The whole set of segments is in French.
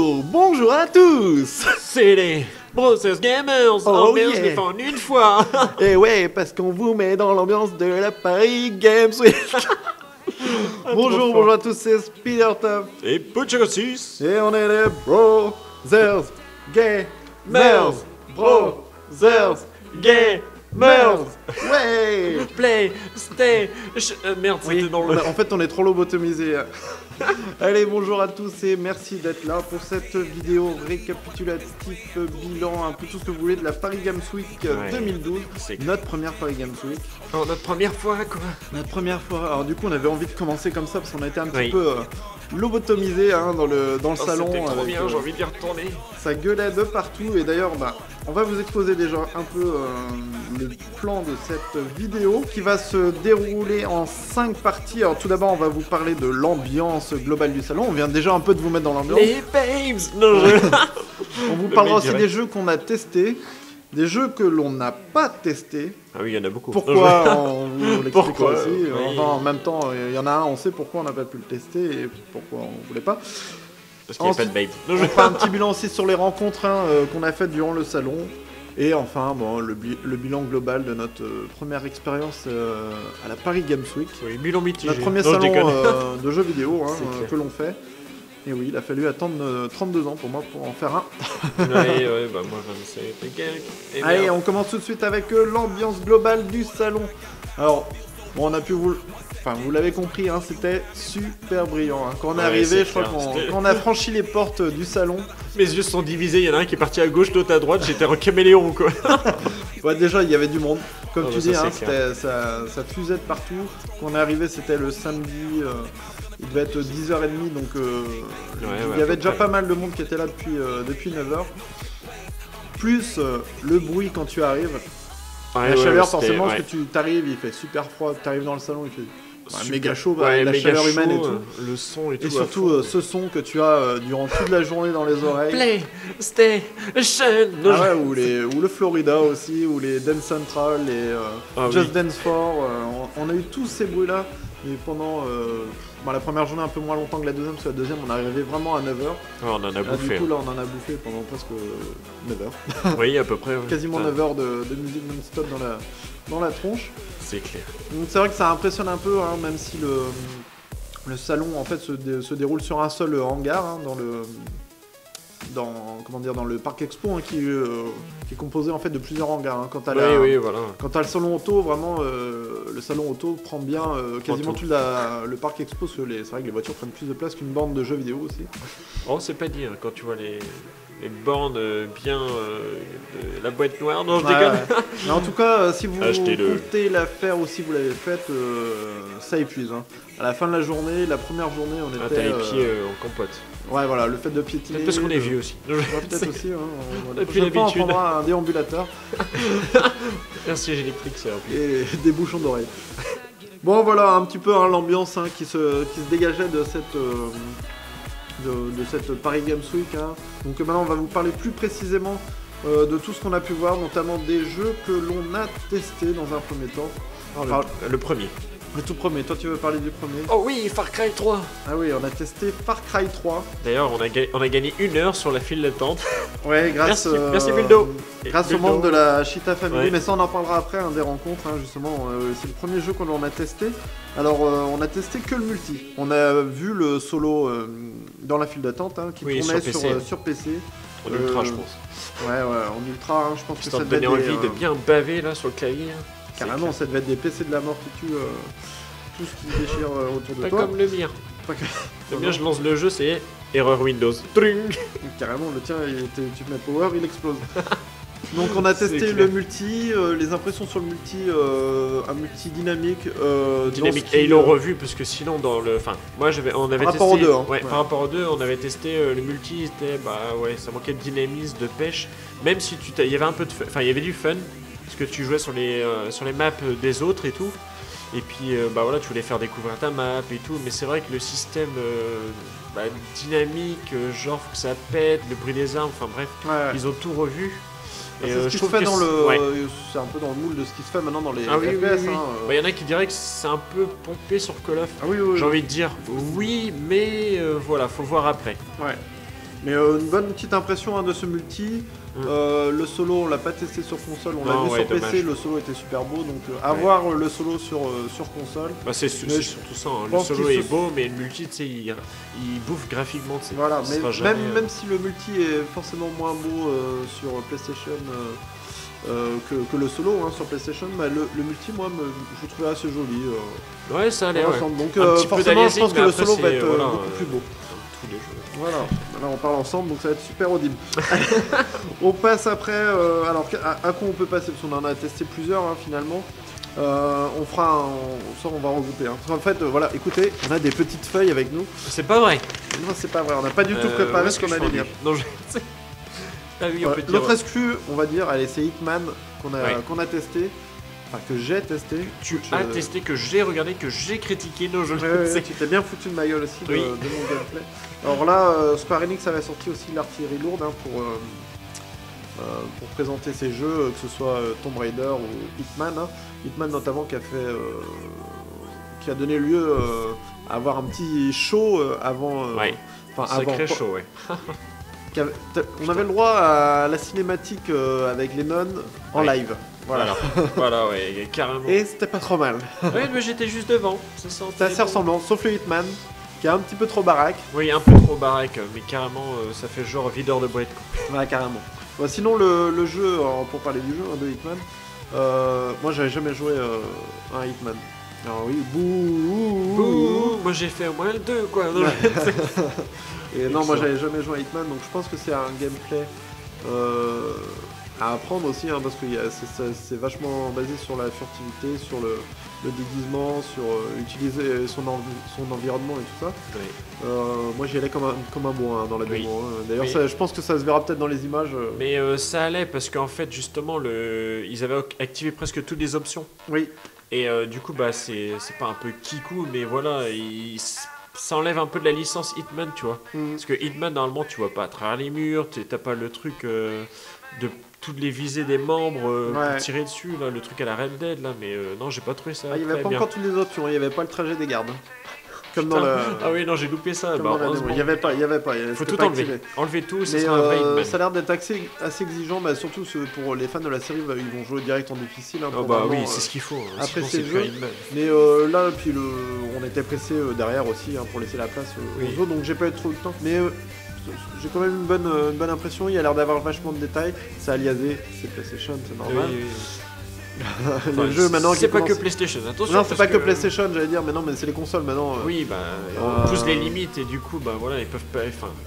bonjour à tous. C'est les Brothers Gamers. Oh mais yeah. je l'ai fait en une fois. Et ouais, parce qu'on vous met dans l'ambiance de la Paris Games Week. Bonjour à tous, c'est Spider-Top. Et Butcher 6. Et on est les Brothers Gamers. Brothers Gamers. Ouais. Play, stay. Merde, c'était Oui, dans le. en fait, on est trop lobotomisés. Allez, bonjour à tous et merci d'être là pour cette vidéo récapitulative, bilan, un peu tout ce que vous voulez de la Paris Games Week 2012. C'est Notre première Paris Games Week. Oh, notre première fois, quoi. Notre première fois. Alors du coup, on avait envie de commencer comme ça parce qu'on a été un petit Oui. peu lobotomisés dans le Oh, salon. c'était trop avec, bien, j'ai envie d'y retourner. ça gueulait de partout et d'ailleurs, on va vous exposer déjà un peu le plan de cette vidéo qui va se dérouler en 5 parties. Alors tout d'abord, on va vous parler de l'ambiance globale du salon. On vient déjà un peu de vous mettre dans l'ambiance. Les babes. Non, je. On vous Le parlera mec aussi direct. des jeux qu'on a testés, des jeux que l'on n'a pas testés. Ah oui, il y en a beaucoup. Pourquoi on vous l'expliquera Pourquoi, aussi. oui. Enfin, en même temps, il y en a un, on sait pourquoi on n'a pas pu le tester et pourquoi on voulait pas. Parce qu'il n'y a pas de babes. Non, On je. fera un petit bilan aussi sur les rencontres qu'on a faites durant le salon. Et enfin, le bilan global de notre première expérience à la Paris Games Week. Oui, bilan mitigé. Notre premier Non, je salon déconne. de jeux vidéo C'est clair. que l'on fait. Et oui, il a fallu attendre 32 ans pour moi pour en faire un. Ouais, bah moi 27. Et quelques. Et Allez, merde. on commence tout de suite avec l'ambiance globale du salon. Alors, bon, on a pu vous... Enfin, vous l'avez compris, hein, c'était super brillant. Hein. Quand on est Ouais, arrivé, c'est je crois clair, qu'on c'était- quand on a franchi les portes du salon, Mes yeux se sont divisés, il y en a un qui est parti à gauche, l'autre à droite, j'étais un caméléon quoi. ouais, déjà, il y avait du monde. Comme Ah, tu bah, dis, ça, hein, c'est clair. ça fusait de partout. Quand on est arrivé, c'était le samedi, il devait être 10h30, donc il y à avait peu déjà près. pas mal de monde qui était là depuis 9h. Plus le bruit quand tu arrives. Ouais, La ouais, chaleur, c'était- forcément, ouais. parce que tu t'arrives, il fait super froid. Tu arrives dans le salon, il fait Super- méga chaud, ouais, la méga chaleur humaine et chaud, tout. le son et tout. Et à surtout fond. ce son que tu as durant toute la journée dans les oreilles. PlayStation. Non, Ah ouais, ou le Florida aussi, ou les Dance Central, les Ah Just oui. Dance 4. On a eu tous ces bruits-là. Et pendant la première journée un peu moins longtemps que la deuxième, parce que la deuxième on arrivait vraiment à 9h. Ah, on en a Là, bouffé. du coup là on en a bouffé pendant presque 9h. Oui, à peu près. ouais. Quasiment Putain, 9h de musique non-stop dans la tronche. C'est clair. Donc c'est vrai que ça impressionne un peu, hein, même si le salon en fait se déroule sur un seul hangar hein, dans le parc expo hein, qui est composé en fait de plusieurs hangars. Hein. Quand t'as Oui, voilà. quand t'as le salon auto, vraiment le salon auto prend bien quasiment tout. tout le parc expo parce que c'est vrai que les voitures prennent plus de place qu'une borne de jeux vidéo aussi. Oh, c'est pas dit, hein, quand tu vois les bornes bien. De la boîte noire. Non, je Ouais, déconne. ouais. Mais en tout cas, si vous Achetez-le. comptez la faire ou si vous l'avez faite, ça épuise. Hein. À la fin de la journée, la première journée, on Ah, était. t'as les pieds en compote. Ouais, voilà, le fait de piétiner. Peut-être parce qu'on est vieux aussi. Ouais, peut-être aussi. Hein, On a plus prochaine fois, on l'habitude. prendra un déambulateur Un siège électrique, c'est un peu. et des bouchons d'oreilles. Bon, voilà un petit peu hein, l'ambiance hein, qui se dégageait de cette Paris Games Week. Hein. Donc maintenant, on va vous parler plus précisément de tout ce qu'on a pu voir, notamment des jeux que l'on a testés dans un premier temps. Ah, le premier. Le tout premier, toi tu veux parler du premier? Oh oui, Far Cry 3. Ah oui, on a testé Far Cry 3. D'ailleurs, on a gagné 1 heure sur la file d'attente. Ouais, grâce, Merci Buldo. grâce aux Buldo. membres de la Cheetah Family, Ouais. mais ça on en parlera après, hein, des rencontres, hein, justement, c'est le premier jeu qu'on a testé. Alors on a testé que le multi, on a vu le solo dans la file d'attente hein, qui Oui, tournait sur PC. sur PC. En ultra, je pense. Ouais, en ultra, hein, je pense que Histoire ça de devait donner être envie de bien baver là sur le clavier. hein. C'est carrément, clair. ça devait être des PC de la mort qui tuent tout ce qui se déchire autour de Pas toi. comme le mien. Pas que- Le mien, je lance le jeu, c'est erreur Windows. Tring. Carrément, le tien, tu mets power, il explose. Donc on a C'est testé clair. le multi, les impressions sur le multi, un multi dynamique. Dynamique. dans ce qui, Et ils l'ont revu parce que sinon dans le, enfin, moi on avait Par testé. rapport aux deux, hein. Ouais, Ouais. par rapport aux deux, on avait testé le multi. C'était ça manquait de dynamisme, de pêche. Même si il y avait un peu de, enfin il y avait du fun parce que tu jouais sur les maps des autres et tout. Et puis tu voulais faire découvrir ta map et tout, mais c'est vrai que le système dynamique, genre faut que ça pète, le bruit des armes, enfin bref, Ouais. ils ont tout revu. C'est Et ce qui je se trouve fait que dans c'est- le, ouais. c'est un peu dans le moule de ce qui se fait maintenant dans les Ah oui, FPS. oui, oui. Hein, Il y en a qui diraient que c'est un peu pompé sur Call of. Ah oui, oui, J'ai envie de dire oui, mais voilà, faut voir après. Ouais. Mais une bonne petite impression de ce multi. Le solo, on l'a pas testé sur console, on l'a vu sur PC, le solo était super beau, donc avoir le solo sur console. Bah c'est surtout ça, hein. Le solo est beau, mais le multi, tu sais, il bouffe graphiquement. Voilà, mais même si le multi est forcément moins beau sur PlayStation que le solo sur PlayStation, bah, le multi, moi, je trouvais assez joli. Ouais, ça allait. Ouais. Donc forcément, je pense que le solo va être beaucoup plus beau. Tous les jeux. Voilà, là on parle ensemble donc ça va être super audible. On passe après, alors à quoi on peut passer, parce qu'on en a testé plusieurs finalement. On va regrouper. En fait, voilà, écoutez, on a des petites feuilles avec nous. C'est pas vrai. Non, c'est pas vrai, on n'a pas du tout préparé ce qu'on allait dire. Non, je sais. Ah oui, L'autre exclu, on va dire, allez, c'est Hitman qu'on a testé. Enfin, que j'ai testé. Tu as testé, que j'ai regardé, que j'ai critiqué nos jeux. Tu t'es bien foutu de ma gueule aussi de mon gameplay. Alors là, Square Enix avait sorti aussi l'artillerie lourde pour présenter ses jeux, que ce soit Tomb Raider ou Hitman. Hitman notamment qui a donné lieu à avoir un petit show avant. Sacré show, ouais. On avait le droit à la cinématique avec Lennon en live. Voilà, ouais, carrément. Et c'était pas trop mal. Oui, mais j'étais juste devant. C'était assez ressemblant, sauf le Hitman, qui est un petit peu trop baraque. Oui, un peu trop baraque, mais carrément, ça fait genre videur de boîte. Ouais, carrément. Bah, sinon, le jeu, pour parler du jeu de Hitman, moi j'avais jamais joué à un Hitman. Alors oui, bouh. Moi j'ai fait au moins le 2, quoi. Non, moi j'avais jamais joué à Hitman, donc je pense que c'est un gameplay à apprendre aussi, parce que c'est vachement basé sur la furtivité, sur le déguisement, sur utiliser son environnement et tout ça. Oui. Moi j'y allais comme un bon dans la démo. D'ailleurs, je pense que ça se verra peut-être dans les images. Mais ça allait parce qu'en fait, justement, ils avaient activé presque toutes les options. Oui. Et du coup, bah, c'est pas un peu kikou, mais voilà, ça enlève un peu de la licence Hitman, tu vois. Parce que Hitman, normalement, tu vois pas à travers les murs, t'as pas le truc de toutes les visées des membres pour tirer dessus, là, le truc à la Red Dead, là, mais non, j'ai pas trouvé ça. Il y avait pas encore toutes les options, il y avait pas le trajet des gardes. Comme dans Ah oui, non, j'ai loupé ça. Il y avait pas. Faut tout enlever. Enlever tout, ça a l'air d'être assez exigeant, surtout pour les fans de la série, ils vont jouer direct en difficile. Oui, c'est ce qu'il faut. Après ces jeux. Mais là, puis on était pressé derrière aussi pour laisser la place aux autres, donc j'ai pas eu trop de temps. Mais j'ai quand même une bonne impression. Il y a l'air d'avoir vachement de détails. C'est aliasé, c'est PlayStation, c'est normal. Oui. Le jeu maintenant c'est pas que PlayStation, attention. Non, c'est pas que PlayStation, j'allais dire, mais non, mais c'est les consoles maintenant. Oui, on pousse les limites et du coup, voilà, ils peuvent pas.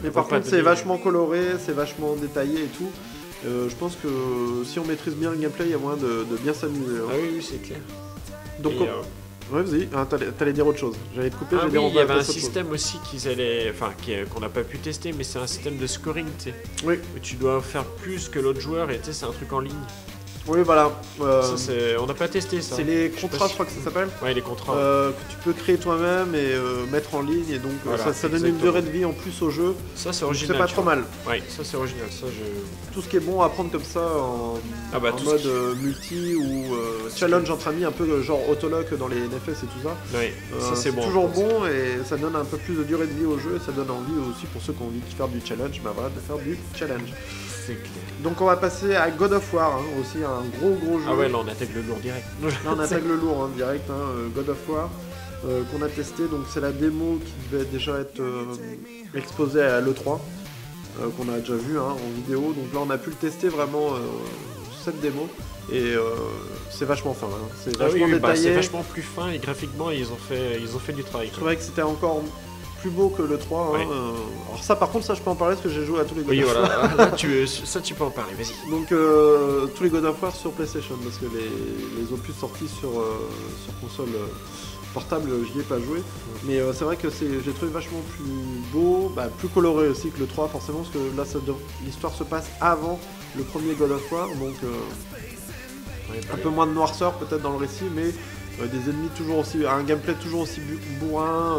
Mais par contre, c'est vachement coloré, c'est vachement détaillé et tout. Je pense que si on maîtrise bien le gameplay, il y a moyen de bien s'amuser. Ah oui, c'est clair. Donc, ouais, vas-y, t'allais dire autre chose. J'allais te couper, il y avait un système aussi qu'on n'a pas pu tester, mais c'est un système de scoring, tu sais. Oui. Où tu dois faire plus que l'autre joueur et tu sais, c'est un truc en ligne. Oui, voilà. On n'a pas testé ça. C'est les contrats, je crois que ça s'appelle. Ouais, les contrats. Que tu peux créer toi-même et mettre en ligne. Et donc, ça donne une durée de vie en plus au jeu. Ça, c'est original. C'est pas trop mal. Ouais, ça, c'est original. Tout ce qui est bon à prendre comme ça en mode multi ou challenge entre amis, un peu genre autolock dans les NFS et tout ça. Oui, ça, c'est bon. Toujours bon et ça donne un peu plus de durée de vie au jeu. Et ça donne envie aussi pour ceux qui ont envie de faire du challenge, de faire du challenge. C'est clair. Donc on va passer à God of War, aussi un gros jeu. Ah ouais, là on attaque le lourd direct. Là on attaque le lourd direct, God of War, qu'on a testé. Donc c'est la démo qui devait déjà être exposée à l'E3, qu'on a déjà vu en vidéo. Donc là on a pu le tester vraiment, cette démo. Et c'est vachement fin, c'est vachement détaillé. C'est vachement plus fin et graphiquement ils ont fait du travail. Je trouvais que c'était encore plus beau que le 3. Alors ça par contre je peux en parler parce que j'ai joué à tous les God of War. Là, tu peux en parler, vas-y. Donc tous les God of War sur PlayStation parce que les opus sortis sur console portable j'y ai pas joué. Mais c'est vrai que j'ai trouvé vachement plus beau, plus coloré aussi que le 3 forcément parce que là l'histoire se passe avant le premier God of War donc un peu moins de noirceur peut-être dans le récit mais des ennemis toujours aussi, un gameplay toujours aussi bourrin.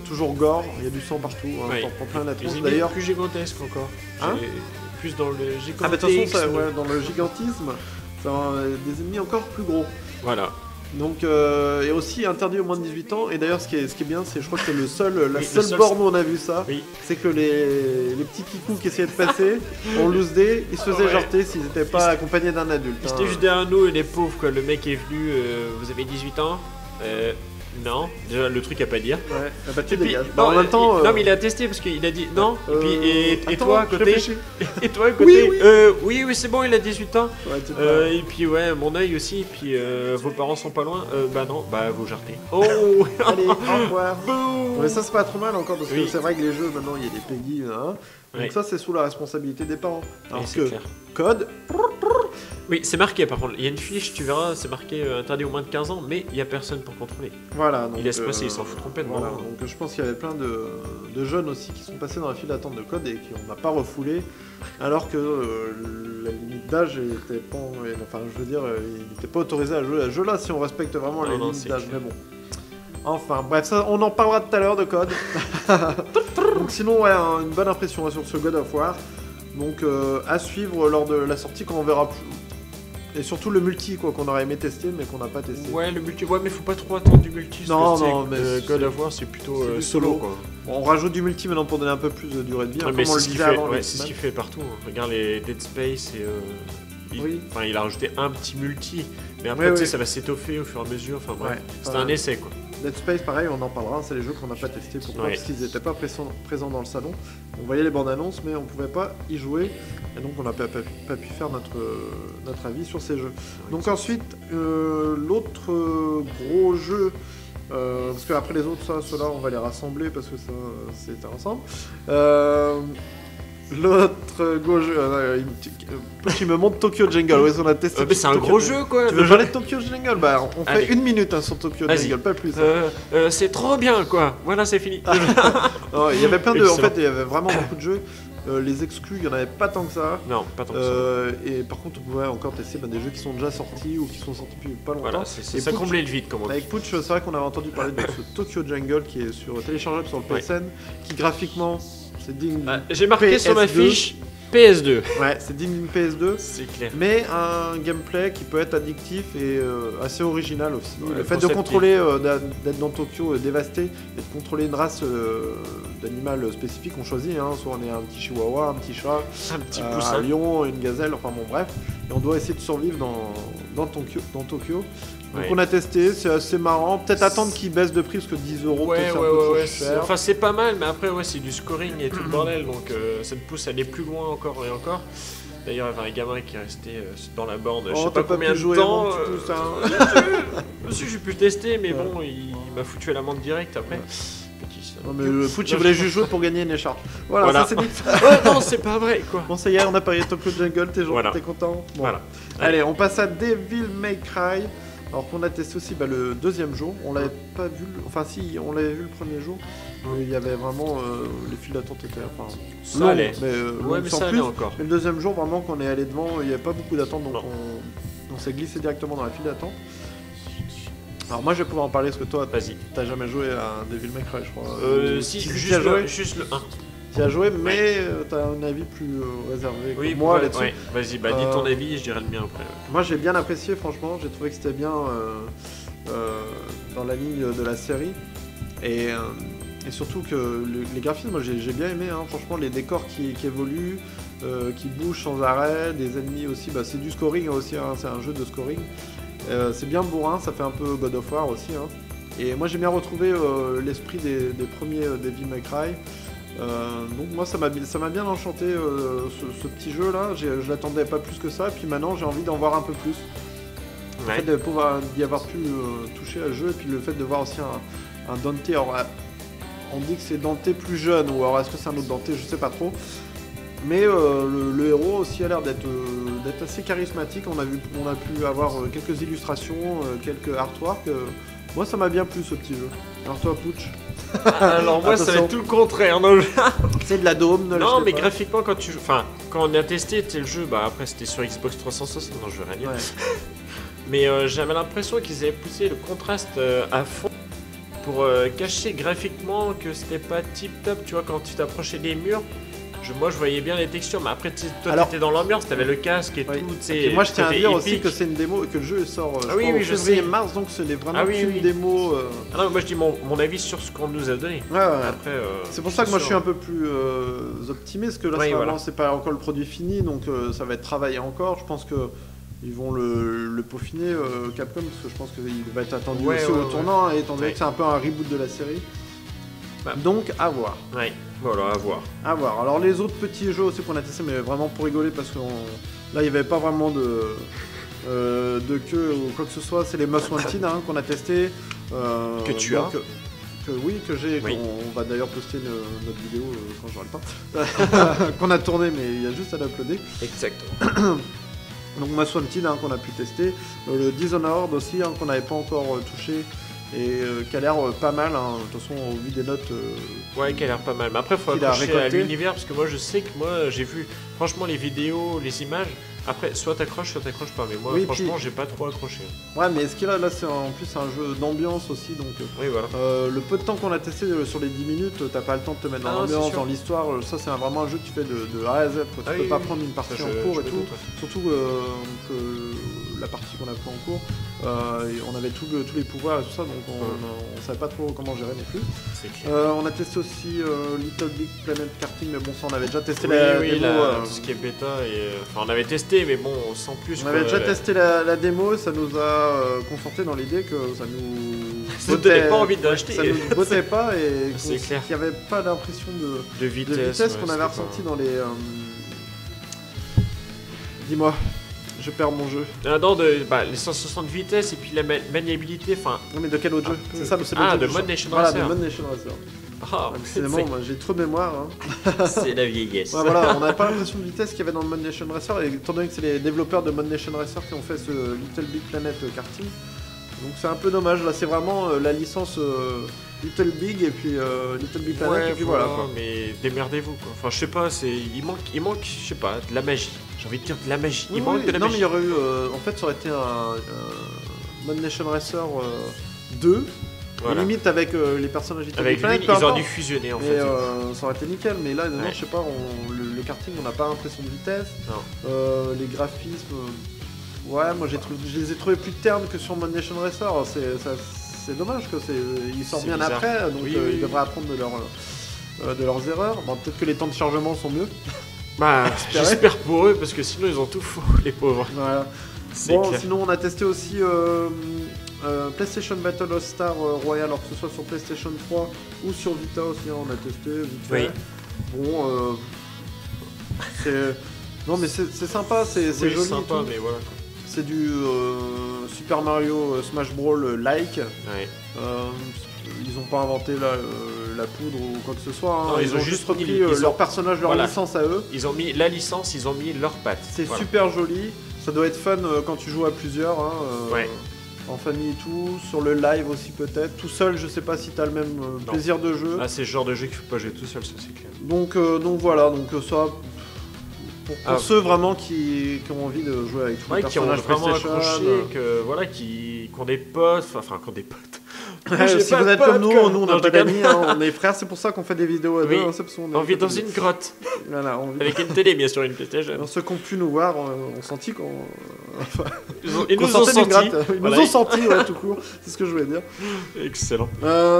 Toujours gore, il y a du sang partout, t'en prends plein la tronche. D'ailleurs, plus gigantesque encore. Plus dans le gigantisme. De toute façon, dans le gigantisme, des ennemis encore plus gros. Voilà. Donc, et aussi interdit aux moins de 18 ans. Et d'ailleurs, ce qui est bien, c'est je crois que c'est la Oui, seule borne où on a vu ça. Oui. C'est que les petits kikous qui essayaient de passer, en loose day, ils se faisaient Ouais. jarter s'ils n'étaient pas accompagnés d'un adulte. Ils étaient juste derrière nous et les pauvres quoi. Le mec est venu, vous avez 18 ans Non, déjà le truc à pas dire. Ouais, bah tu Et puis, dégages. non, En même temps. non, mais il a testé parce qu'il a dit non. Et puis et attends, toi à je côté réfléchis. Et toi à côté Oui, oui, c'est bon, il a 18 ans. Ouais, tu vois. Et puis ouais, mon œil aussi. Et puis vos parents sont pas loin. Bah non, bah vous jartez. Oh. Allez, au revoir. Boum. Mais ça, c'est pas trop mal encore parce que Oui. c'est vrai que les jeux maintenant il y a des PEGI. Hein. Donc Oui. ça, c'est sous la responsabilité des parents. Alors Oui, c'est que clair. code. Oui, c'est marqué par contre. Il y a une fiche, tu verras, c'est marqué interdit aux moins de 15 ans, mais il y a personne pour contrôler. Voilà. Donc, Il laisse passer, il s'en fout complètement. Voilà, donc je pense qu'il y avait plein de jeunes aussi qui sont passés dans la file d'attente de code et qui on n'a pas refoulé, alors que la limite d'âge était pas, enfin je veux dire, il n'était pas autorisé à jouer à ce jeu-là si on respecte vraiment les Non, limites c'est d'âge. clair. Mais bon. Enfin bref, ça, on en parlera tout à l'heure de code. Donc sinon ouais, une bonne impression sur ce God of War. Donc à suivre lors de la sortie quand on verra plus. Et surtout le multi quoi qu'on aurait aimé tester mais qu'on n'a pas testé. Ouais, le multi, ouais, mais faut pas trop attendre du multi. Non, parce que, non, tu sais, mais God c'est- of War, c'est plutôt c'est du solo, solo. quoi. Bon, on rajoute du multi maintenant pour donner un peu plus de durée de vie, hein, Ouais, mais comme on le c'est ce qu'il disait fait, avant. ouais, les c'est ce semaines. qu'il fait partout. Hein. Regarde les Dead Space et. Oui. Enfin, il a rajouté un petit multi, mais après, Ouais, tu sais, ouais. ça va s'étoffer au fur et à mesure. Enfin, bref, Ouais. c'était un essai, quoi. Dead Space, pareil, on en parlera, c'est les jeux qu'on n'a pas testés. Pourquoi Ouais. Parce qu'ils n'étaient pas présents dans le salon. On voyait les bandes annonces, mais on pouvait pas y jouer. Et donc on n'a pas pu faire notre avis sur ces jeux. Donc ensuite, l'autre gros jeu, parce qu'après les autres, ceux-là, on va les rassembler parce que ça, c'était ensemble. L'autre gros jeu, tu me montres Tokyo Jungle, ouais, on a testé. Mais c'est un Tokyo gros Jungle. jeu, quoi. Tu veux parler de Tokyo Jungle? Bah, on fait Allez. 1 minute hein, sur Tokyo Vas-y. Jungle, pas plus. C'est trop bien, quoi. Voilà, c'est fini. Non, il y avait plein de. En Excellent. fait, il y avait vraiment beaucoup de jeux. Les exclus, il n'y en avait pas tant que ça. Non, pas tant que ça. Et par contre, on pouvait encore tester des jeux qui sont déjà sortis ou qui sont sortis depuis pas longtemps. Voilà, Et ça Pooch- comblait le vide, comme on dit. Avec Pooch, c'est vrai qu'on avait entendu parler de ce Tokyo Jungle qui est téléchargeable sur le PSN, qui graphiquement, c'est digne. J'ai marqué sur ma PS2. fiche PS2. Ouais, c'est digne d'une PS2. C'est clair. Mais un gameplay qui peut être addictif et assez original aussi. Ouais, le fait de concept contrôler, d'être dans Tokyo dévasté et de contrôler une race d'animal spécifique, on choisit. Hein, soit on est un petit chihuahua, un petit chat, Un petit un poussin. lion, une gazelle, enfin bon bref. Et on doit essayer de survivre dans Tokyo. Donc Ouais. on a testé, c'est assez marrant. Peut-être attendre qu'il baisse de prix parce que 10 euros Ouais, c'est un ouais, peu trop ouais. cher. Enfin, c'est pas mal, mais après, ouais, c'est du scoring et tout le bordel, donc ça te pousse à aller plus loin encore et encore. D'ailleurs, il y avait un gamin qui est resté dans la borne, je Oh, sais t'as pas combien pu de jouer temps. avant que tu pousses, hein. Monsieur, j'ai pu tester, mais Ouais. bon, il m'a foutu à l'amende directe après. Ouais. Petit Non mais Pooch il voulait juste jouer pour gagner une écharpe. Voilà, Voilà. ça c'est dit. Oh non, c'est pas vrai, quoi. Bon ça y est, on a parié Tokyo Jungle, Voilà. t'es content? Bon. Voilà. Allez, on passe à Devil May Cry. Alors qu'on a testé aussi le deuxième jour, on l'avait pas vu, enfin si, on l'avait vu le premier jour, mais il y avait vraiment, les files d'attente étaient, enfin, Ça longues, allait. mais, Ouais, mais sans ça plus. allait encore. Mais le deuxième jour, vraiment, qu'on est allé devant, il n'y avait pas beaucoup d'attente, donc Non. on s'est glissé directement dans la file d'attente. Alors moi je vais pouvoir en parler parce que toi, Vas-y. t'as jamais joué à Devil May Cry, je crois. Si, tu y juste as joué, juste le 1. tu as joué, mais t'as un avis plus réservé que Oui, moi ouais, là-dessus. ouais. Vas-y, bah dis ton avis et je dirai le mien après. Moi j'ai bien apprécié franchement, j'ai trouvé que c'était bien dans la ligne de la série et surtout que les graphismes, moi j'ai bien aimé, hein. Franchement les décors qui évoluent, qui bougent sans arrêt, des ennemis aussi, bah, c'est du scoring aussi, hein. C'est un jeu de scoring, c'est bien bourrin, ça fait un peu God of War aussi, hein. Et moi j'ai bien retrouvé l'esprit des premiers Devil May Cry. Donc moi ça m'a bien enchanté ce petit jeu là, je l'attendais pas plus que ça, et puis maintenant j'ai envie d'en voir un peu plus. Le Ouais. fait de pouvoir d'y avoir pu toucher à ce jeu, et puis le fait de voir aussi un Dante, alors on dit que c'est Dante plus jeune, ou alors est-ce que c'est un autre Dante, je sais pas trop. Mais le héros aussi a l'air d'être assez charismatique, on a pu avoir quelques illustrations, quelques artworks. Moi ça m'a bien plu ce petit jeu. Alors toi Pooch, Alors moi, ça va Attention. être tout le contraire. Non, c'est de la dôme, ne non l'achetez mais pas. graphiquement, quand on a testé le jeu, bah après c'était sur Xbox 360, non je veux rien dire. Ouais. Mais j'avais l'impression qu'ils avaient poussé le contraste à fond pour cacher graphiquement que c'était pas tip top, tu vois, quand tu t'approchais des murs. moi je voyais bien les textures, mais après toi Alors- t'étais dans l'ambiance, t'avais le casque et Oui. tout, tu Et sais. puis moi je tiens à côté dire aussi épique. que c'est une démo et que le jeu sort Ah oui, oui, en je sais. février-mars, donc ce n'est vraiment Ah oui, qu'une oui. démo. Ah non, moi je dis mon avis sur ce qu'on nous a donné. Ouais, ouais. Après, C'est pour ça que moi je suis sûr. un peu plus optimiste, que là Oui, c'est voilà. vraiment, c'est pas encore le produit fini, donc ça va être travaillé encore. Je pense que ils vont le peaufiner, Capcom, parce que je pense qu'il va être attendu Ouais, aussi ouais, au tournant, hein, étant donné Ouais. que c'est un peu un reboot de la série. Bah. Donc à voir. Ouais, voilà, à voir. À voir. Alors les autres petits jeux aussi qu'on a testés, mais vraiment pour rigoler, parce que là il n'y avait pas vraiment de queue ou quoi que ce soit, c'est les Most Wanted hein, qu'on a testé. Que tu as. Que j'ai, Oui. on va d'ailleurs poster notre vidéo quand j'aurai le temps, qu'on a tourné mais il y a juste à l'uploader. Exactement. Donc Most Wanted hein, qu'on a pu tester, le Dishonored aussi hein, qu'on n'avait pas encore touché et qui a l'air pas mal, hein. De toute façon au vu des notes. Ouais, qui a l'air pas mal. Mais après, faut Qu'il a accrocher à récolté. l'univers parce que moi, je sais que moi, j'ai vu franchement les vidéos, les images. Après, soit t'accroches pas. Mais moi, Oui, franchement, puis- j'ai pas trop accroché. Ouais mais ce qu'il a là c'est en plus un jeu d'ambiance aussi donc. Oui, voilà. Le peu de temps qu'on a testé sur les 10 minutes, t'as pas le temps de te mettre dans Ah non, c'est l'ambiance, sûr. dans l'histoire, ça c'est vraiment un jeu que tu fais de A à Z, quoi. Tu Ah peux oui, pas oui. prendre une partie Ça, en je cours et me tout, doute, ouais. surtout que la partie qu'on a pris en cours, on avait tous les pouvoirs et tout ça, donc on savait pas trop comment gérer non plus. C'est clair. On a testé aussi Little Big Planet Karting, mais bon ça on avait déjà testé Oui, la oui, démo. tout ce qui est bêta et enfin, on avait testé, mais bon, sans plus. On quoi. avait déjà testé la démo, ça nous a conforté dans l'idée que ça nous Ça nous donnait pas envie d'acheter. ça nous bottait pas et C'est clair. qu'il n'y avait pas d'impression de De vitesse. vitesse ouais, qu'on avait c'était ressenti dans les. Dis-moi, je perds mon jeu. pas- Non, les 160 vitesses et puis la maniabilité, enfin. Non mais de quel autre jeu peu. C'est ça, c'est le Ah, jeu de du Mod jeu. Nation Voilà, Racer. de Mod Nation Racer. Ah, Décidément, moi j'ai trop de mémoire. Hein. c'est la vieillesse. Ouais, voilà, on n'avait pas l'impression de vitesse qu'il y avait dans le Mod Nation Racer, et étant donné que c'est les développeurs de Mod Nation Racer qui ont fait ce Little Big Planet Karting. Donc c'est un peu dommage, là c'est vraiment la licence Little Big et puis Little Big Planet Ouais, et puis voilà quoi. mais démerdez-vous quoi. Enfin, je sais pas, il manque, je sais pas, de la magie. J'ai envie de dire de la magie. Oui, Il manque oui, de la non mais magie. il y aurait eu, en fait ça aurait été un Mod Nation Racer 2, Voilà. limite avec les personnages Little Avec Big Planet, lui, peu ils ont importe. dû fusionner en Mais fait. ça aurait été nickel, mais là, non, Ouais. je sais pas, le karting, on n'a pas l'impression de vitesse. Non. Les graphismes, ouais, moi je les ai trouvés plus ternes que sur Mod Nation Racer. C'est dommage que il sort C'est bien bizarre. après, donc Oui, oui, ils oui. devraient apprendre de leurs erreurs. Bon, peut-être que les temps de chargement sont mieux. Bah, Espérer. j'espère pour eux parce que sinon ils ont tout faux, les pauvres. Voilà. C'est Bon, clair. sinon on a testé aussi PlayStation Battle All Star Royale, alors que ce soit sur PlayStation 3 ou sur Vita aussi, hein, on a testé vite fait. Oui. Bon, c'est. Non mais c'est sympa, c'est Oui, joli. et sympa, tout. mais voilà quoi. C'est du Super Mario Smash Brawl like. Ouais. Ils ont pas inventé la poudre ou quoi que ce soit. Hein. Non, ils ont juste repris ils leur ont- personnage, leur voilà. licence à eux. Ils ont mis la licence, ils ont mis leurs pattes. C'est Voilà. super joli. Ça doit être fun quand tu joues à plusieurs. Hein, Ouais. En famille et tout. Sur le live aussi peut-être. Tout seul, je sais pas si t'as le même plaisir de jeu. Là, c'est le genre de jeu qu'il faut pas jouer tout seul, ça c'est clair. Donc voilà, donc ça. Pour Ah. ceux vraiment qui ont envie de jouer avec tous Ouais, les qui ont personnages vraiment PlayStation. accroché, que voilà, qui ont des potes, enfin, qui ont des potes. Moi, j'ai Si pas vous de êtes potes, comme nous, quoi. nous on Non, a je pas déconne. d'amis, hein, on est frères, c'est pour ça qu'on fait des vidéos à Oui. deux. Hein, c'est parce qu'on On vit dans une grotte, Voilà, on vit avec une télé bien sûr, une PlayStation. dans ceux qui ont pu nous voir, on sentit qu'on. Ils qu'on nous ont sortait d'une senti. gratte. Ils Voilà. nous ont senti, ouais, tout court. C'est ce que je voulais dire. Excellent.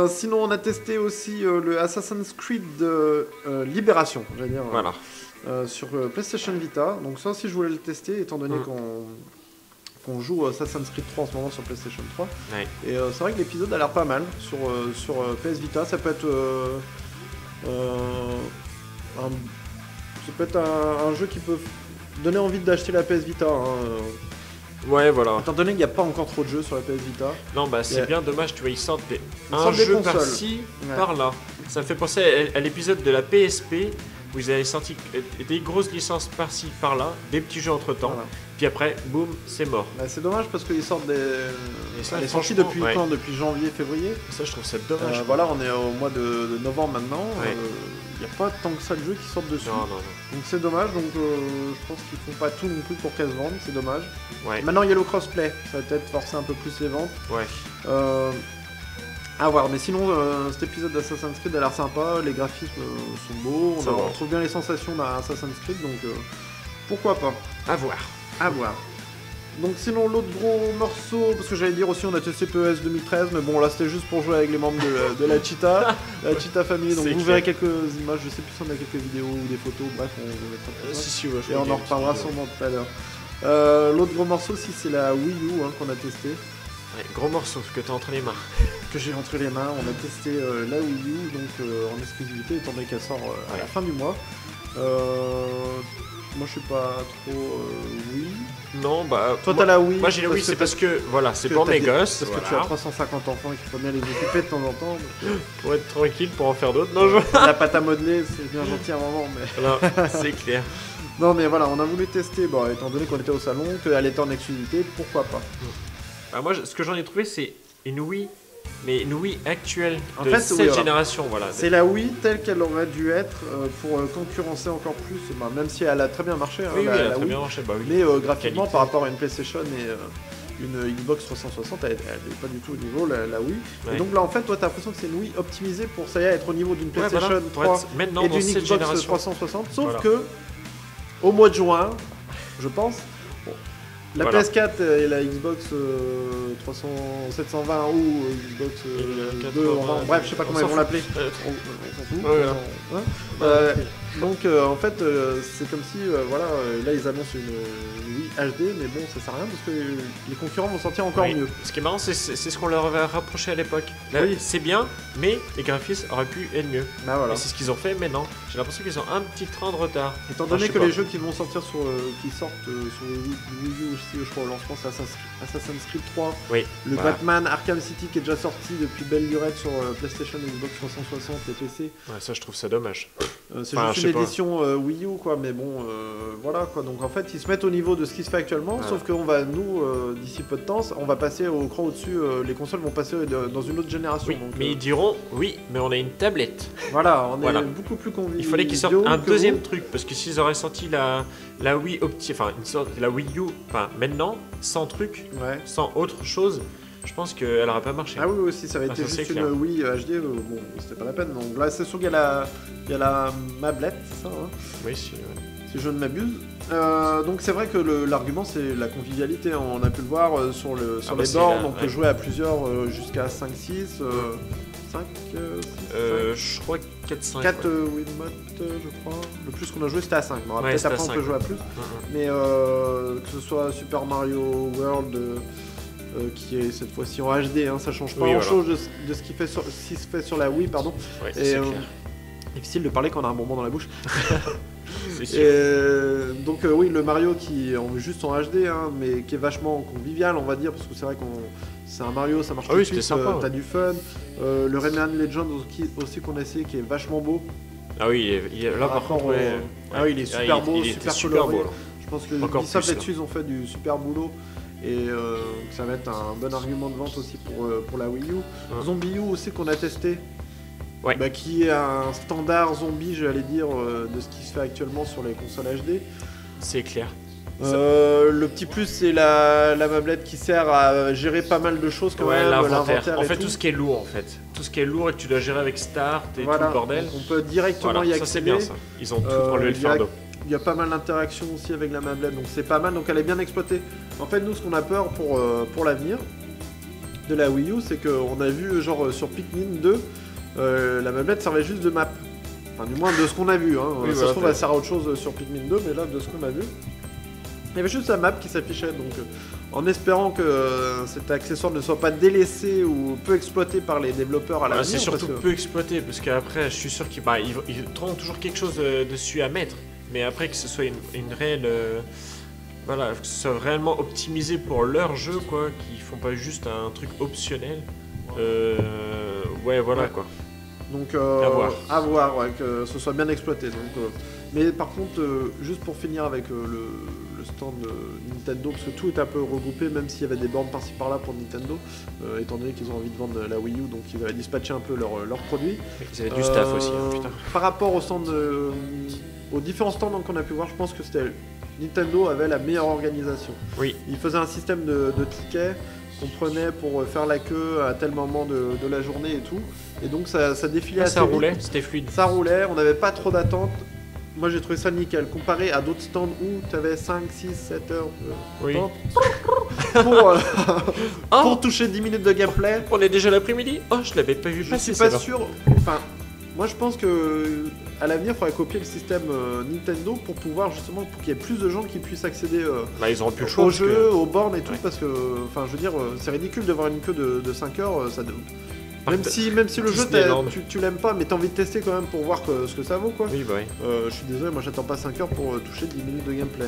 Sinon, on a testé aussi le Assassin's Creed Libération, j'allais dire, Voilà. sur PlayStation Vita. Donc ça aussi, je voulais le tester, étant donné qu'on joue Assassin's Creed 3 en ce moment sur PlayStation 3. Ouais. Et c'est vrai que l'épisode a l'air pas mal sur PS Vita. Ça peut être un jeu qui peut donner envie d'acheter la PS Vita. Hein. Ouais, voilà. Étant donné qu'il n'y a pas encore trop de jeux sur la PS Vita. Non, bah c'est Yeah. bien dommage, tu vois, ils sortent un sortent des jeu consoles. par-ci, Ouais. par-là. Ça me fait penser à l'épisode de la PSP où ils avaient sorti des grosses licences par-ci, par-là, des petits jeux entre-temps, Voilà. puis après, boum, c'est mort. Bah, c'est dommage parce qu'ils sortent des. ça, Elle est sortie franchement, depuis ouais. quand? Depuis janvier, février. Ça, je trouve ça dommage. quoi. Voilà, on est au mois de novembre maintenant. Ouais. Il n'y a pas tant que ça de jeux qui sortent dessus. Non, non, Donc c'est dommage. Donc je pense qu'ils font pas tout non plus pour qu'elles se vendent. C'est dommage. non. Ouais, Maintenant il y a le crossplay. Ça va peut-être forcer un peu plus les ventes. ouais. À voir, mais sinon cet épisode d'Assassin's Creed a l'air sympa, les graphismes sont beaux, Ça va. on retrouve bien les sensations d'un Assassin's Creed, donc pourquoi pas. À voir. À voir. Donc sinon l'autre gros morceau, parce que j'allais dire aussi on a testé PES 2013, mais bon là c'était juste pour jouer avec les membres de la Cheetah, la Cheetah famille, donc C'est vous clair. verrez quelques images, je sais plus si on a quelques vidéos ou des photos, bref on mettra tout ça. Si, ouais, je Et crois on qu'il y a en une reparlera petite vidéo. sûrement tout à l'heure. L'autre gros morceau aussi c'est la Wii U qu'on a testé, Ouais, gros morceau que t'as entre les mains. que j'ai entre les mains, on a testé la Wii U donc en exclusivité étant donné qu'elle sort à la fin du mois. Moi je suis pas trop Wii. Non, bah. Toi moi, t'as la Wii. moi j'ai la Wii, c'est parce que voilà, c'est pour mes gosses. Parce que tu as 350 enfants et qu'il faut bien les occuper de temps en temps. Pour être tranquille, pour en faire d'autres. Non, je. La pâte à modeler, c'est bien gentil à un moment, mais... Non, c'est clair. Non, mais voilà, on a voulu tester, bon, étant donné qu'on était au salon, qu'elle était en exclusivité, pourquoi pas. Bah, moi, ce que j'en ai trouvé, c'est une Wii, mais une Wii actuelle En de fait, cette oui, voilà. génération, voilà. C'est la Wii telle qu'elle aurait dû être pour concurrencer encore plus, bah, même si elle a très bien marché, hein, Oui, la, oui, elle a la très Wii. bien marché, bah oui. Mais graphiquement, Qualité. par rapport à une PlayStation et une Xbox 360, elle n'est pas du tout au niveau, la Wii. Ouais. Et donc là, en fait, toi, t'as l'impression que c'est une Wii optimisée pour, ça y est, être au niveau d'une Ouais, PlayStation voilà, pour 3 être maintenant et dans d'une cette Xbox génération. 360, sauf Voilà. que au mois de juin, je pense, bon, la Voilà. PS4 et la Xbox 720 ou Xbox Et le 2, 80, bref, je sais pas comment on ils s'en vont l'appeler. Euh, On s'en fout. Ouais, voilà. Hein. Donc en fait, c'est comme si voilà, là ils annoncent une Wii HD, mais bon, ça sert à rien parce que les concurrents vont sortir encore oui. mieux. Ce qui est marrant, c'est ce qu'on leur avait rapproché à l'époque. Là, Oui. c'est bien, mais les graphismes auraient pu être mieux. Bah voilà. Et c'est ce qu'ils ont fait, mais non. J'ai l'impression qu'ils ont un petit train de retard. Étant Enfin, donné je sais que pas. les jeux qui vont sortir sur, qui sortent sur le Wii U aussi, je crois au lancement, c'est Assassin's Creed 3, Oui. le voilà. Batman Arkham City qui est déjà sorti depuis belle lurette sur PlayStation, Xbox 360 et PC. Ouais, ça, je trouve ça dommage. C'est Enfin, juste je une sais pas. édition Wii U quoi, mais bon, voilà quoi. Donc en fait, ils se mettent au niveau de ce qui se fait actuellement, Ouais. sauf qu'on va nous, d'ici peu de temps, on va passer au cran au-dessus. Les consoles vont passer dans une autre génération. Oui, donc, mais ils diront, oui, mais on a une tablette. voilà, on Voilà. est beaucoup plus conviviaux. Il fallait qu'ils sortent un deuxième truc, parce que s'ils auraient sorti la Wii enfin la Wii U, enfin maintenant, sans truc, Ouais. sans autre chose, je pense qu'elle n'aurait pas marché. Ah oui, aussi, ça avait Ah, été ça, c'est juste une clair. Wii HD, bon, c'était pas la peine. Donc là, c'est sûr qu'il y a la mablette, c'est ça, hein, Oui, si, ouais. si je ne m'abuse. Donc c'est vrai que l'argument, c'est la convivialité. Hein. On a pu le voir sur bah, les c'est bornes, la- on peut ouais. jouer à plusieurs jusqu'à 5-6. 5, Je crois 4-5. 4 ouais. Wiimote, je crois. Le plus qu'on a joué, c'était à 5. Bon, Ouais, peut-être c'était à après, on 5, peut jouer à plus. Mais que ce soit Super Mario World, qui est cette fois-ci en HD, hein, ça change pas Oui, grand-chose de ce qui se fait sur la Wii, pardon. Ouais, Et, c'est clair. difficile de parler quand on a un bonbon dans la bouche. C'est sûr. Et, donc oui, le Mario qui est juste en HD, hein, mais qui est vachement convivial, on va dire, parce que c'est vrai qu'on c'est un Mario, ça marche Ah tout oui, de suite, c'était sympa, t'as ouais. du fun. Le Rayman Legends aussi qu'on a essayé, qui est vachement beau. Ah oui, là par rapport contre, au- ouais. Ah oui, il est super beau, il était super super coloré. beau. là. Je pense que Encore Ubisoft plus, là-dessus, ils ont fait du super boulot. Et que ça va être un bon argument de vente aussi pour la Wii U. Ouais. Zombie U aussi qu'on a testé. Ouais. Bah, qui est un standard zombie, j'allais dire, de ce qui se fait actuellement sur les consoles HD. C'est clair. Le petit plus, c'est la mablette qui sert à gérer pas mal de choses quand Ouais, même. l'inventaire. En et fait, tout ce qui est lourd, en fait. Tout ce qui est lourd et que tu dois gérer avec Start et Voilà. tout le bordel. Donc, on peut directement Voilà, y ça c'est accéder. bien ça. Ils ont tout enlevé le direct- fardeau. Il y a pas mal d'interactions aussi avec la mablette, donc c'est pas mal, donc elle est bien exploitée. En fait, nous, ce qu'on a peur pour l'avenir de la Wii U, c'est qu'on a vu, genre, sur Pikmin 2, la mablette servait juste de map. Enfin, du moins de ce qu'on a vu. Hein. Oui, Ça voilà, se trouve, elle sert à autre chose sur Pikmin 2, mais là, de ce qu'on a vu, il y avait juste la map qui s'affichait. Donc, en espérant que cet accessoire ne soit pas délaissé ou peu exploité par les développeurs à l'avenir. C'est surtout parce que- peu exploité parce qu'après, je suis sûr qu'ils ils trouveront toujours quelque chose dessus à mettre. Mais après, que ce soit une réelle. Voilà, que ce soit réellement optimisé pour leur jeu, quoi, qu'ils font pas juste un truc optionnel. Ouais, voilà, Ouais. quoi. Donc À voir. ouais, que ce soit bien exploité. Donc, mais par contre, juste pour finir avec le stand Nintendo, parce que tout est un peu regroupé, même s'il y avait des bornes par-ci par-là pour Nintendo, étant donné qu'ils ont envie de vendre la Wii U, donc ils avaient dispatché un peu leurs produits. Ils avaient du staff aussi, hein, putain. Par rapport au stand, aux différents stands qu'on a pu voir, je pense que Nintendo avait la meilleure organisation. Oui. Ils faisaient un système de tickets. qu'on prenait pour faire la queue à tel moment de la journée et tout. Et donc ça défilait assez Ça vite. roulait, c'était fluide. Ça roulait, on n'avait pas trop d'attente. Moi j'ai trouvé ça nickel, comparé à d'autres stands où tu avais 5, 6, 7 heures Oui. pour toucher 10 minutes de gameplay. On est déjà l'après-midi. Oh, je l'avais pas vu Je passer. suis pas celle-là. sûr. Enfin, moi je pense que à l'avenir, il faudrait copier le système Nintendo pour pouvoir justement pour qu'il y ait plus de gens qui puissent accéder Bah, ils auront plus le choix. aux parce que- jeux, aux bornes et tout, Ouais. parce que, enfin, je veux dire, c'est ridicule d'avoir une queue de 5 heures. Même Par- si le jeu Disneyland. tu l'aimes pas, mais t'as envie de tester quand même pour voir ce que ça vaut quoi. Oui, bah oui. Je suis désolé, moi j'attends pas 5 heures pour toucher 10 minutes de gameplay.